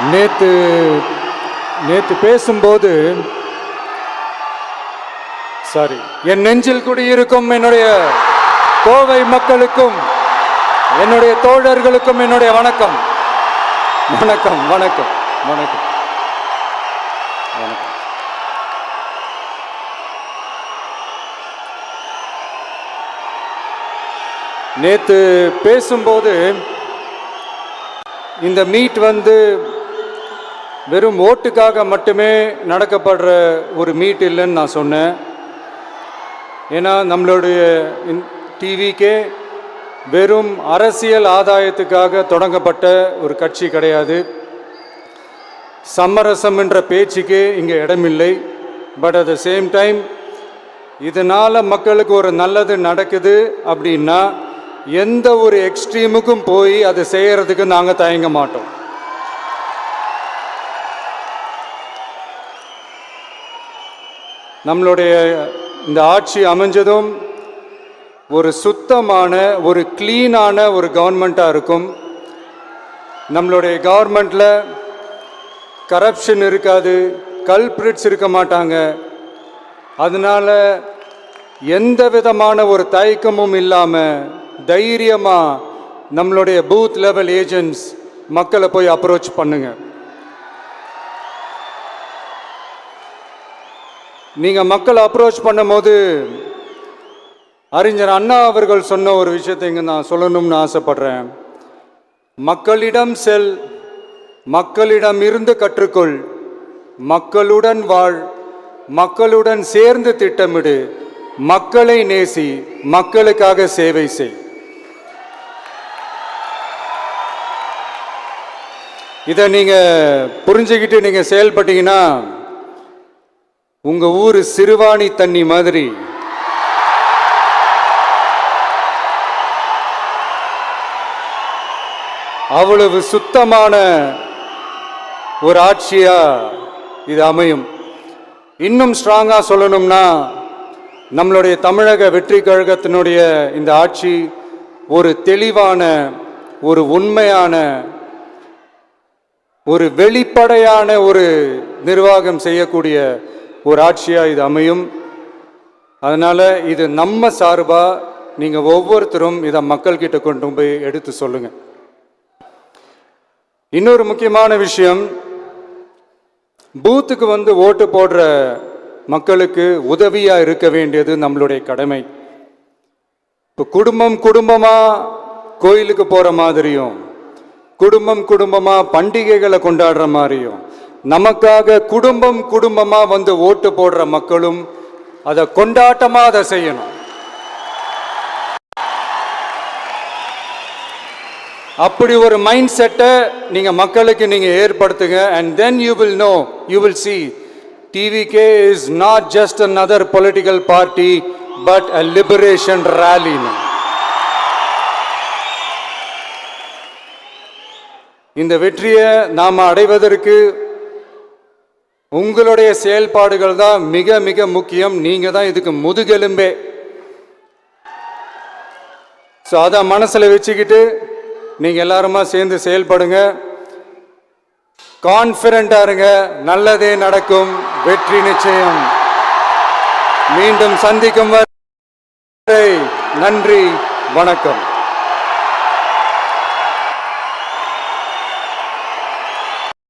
நேத்து பேசும்போது என் நெஞ்சில் குடியிருக்கும் என்னுடைய கோவை மக்களுக்கும் என்னுடைய தோழர்களுக்கும் என்னுடைய வணக்கம் வணக்கம் வணக்கம் வணக்கம் வணக்கம். நேத்து பேசும்போது இந்த மீட் வெறும் ஓட்டுக்காக மட்டுமே நடக்கப்படுற ஒரு மீட் இல்லைன்னு நான் சொன்னேன். ஏன்னா நம்மளுடைய டிவிக்கே வெறும் அரசியல் ஆதாயத்துக்காக தொடங்கப்பட்ட ஒரு கட்சி கிடையாது. சமரசம் என்ற பேச்சுக்கு இங்கே இடமில்லை. But at the same time இதனால் மக்களுக்கு ஒரு நல்லது நடக்குது அப்படின்னா எந்த ஒரு எக்ஸ்ட்ரீமுக்கும் போய் அதை செய்கிறதுக்கு நாங்கள் தயங்க மாட்டோம். நம்மளுடைய இந்த ஆட்சி அமைஞ்சதும் ஒரு சுத்தமான ஒரு க்ளீனான ஒரு கவர்மெண்ட்டாக இருக்கும். நம்மளுடைய கவர்மெண்ட்டில் கரப்ஷன் இருக்காது, கல்பிரிட்ஸ் இருக்க மாட்டாங்க. அதனால் எந்த விதமான ஒரு தயக்கமும் இல்லாமல் தைரியமாக நம்மளுடைய பூத் லெவல் ஏஜென்ட்ஸ் மக்களை போய் அப்ரோச் பண்ணுங்க. நீங்கள் மக்களை அப்ரோச் பண்ணும்போது அறிஞர் அண்ணா அவர்கள் சொன்ன ஒரு விஷயத்தை இங்கே நான் சொல்லணும்னு ஆசைப்படுறேன். மக்களிடம் செல், மக்களிடம் இருந்து கற்றுக்கொள், மக்களுடன் வாழ், மக்களுடன் சேர்ந்து திட்டமிடு, மக்களை நேசி, மக்களுக்காக சேவை செய். இதை நீங்கள் புரிஞ்சுக்கிட்டு நீங்கள் செயல்பட்டீங்கன்னா உங்கள் ஊர் சிறுவாணி தண்ணி மாதிரி அவ்வளவு சுத்தமான ஒரு ஆட்சியா இது அமையும். இன்னும் ஸ்ட்ராங்காக சொல்லணும்னா நம்மளுடைய தமிழக வெற்றி கழகத்தினுடைய இந்த ஆட்சி ஒரு தெளிவான, ஒரு உண்மையான, ஒரு வெளிப்படையான ஒரு நிர்வாகம் செய்யக்கூடிய ஒரு ஆட்சியாக இது அமையும். அதனால் இது நம்ம சார்பாக நீங்கள் ஒவ்வொருத்தரும் இதை மக்கள்கிட்ட கொண்டு போய் எடுத்து சொல்லுங்கள். இன்னொரு முக்கியமான விஷயம், பூத்துக்கு ஓட்டு போடுற மக்களுக்கு உதவியாக இருக்க வேண்டியது நம்மளுடைய கடமை. இப்போ குடும்பமாக கோயிலுக்கு போகிற மாதிரியும், குடும்பமாக பண்டிகைகளை கொண்டாடுற மாதிரியும், நமக்காக குடும்பமாக ஓட்டு போடுற மக்களும் அதை கொண்டாட்டமாக அதை செய்யணும். அப்படி ஒரு மைண்ட் செட்டை நீங்கள் மக்களுக்கு நீங்கள் ஏற்படுத்துங்க. And then you will know, you will see TVK is not just another political party but a liberation rally. இந்த வெற்றியை நாம் அடைவதற்கு உங்களுடைய செயல்பாடுகள் தான் மிக மிக முக்கியம். நீங்கள் தான் இதுக்கு முதுகெலும்பே. ஸோ அதை மனசில் வச்சுக்கிட்டு நீங்கள் எல்லாருமா சேர்ந்து செயல்படுங்க. கான்ஃபிடென்ட்டாக இருங்க, நல்லதே நடக்கும், வெற்றி நிச்சயம். மீண்டும் சந்திக்கும் வரை நன்றி, வணக்கம்.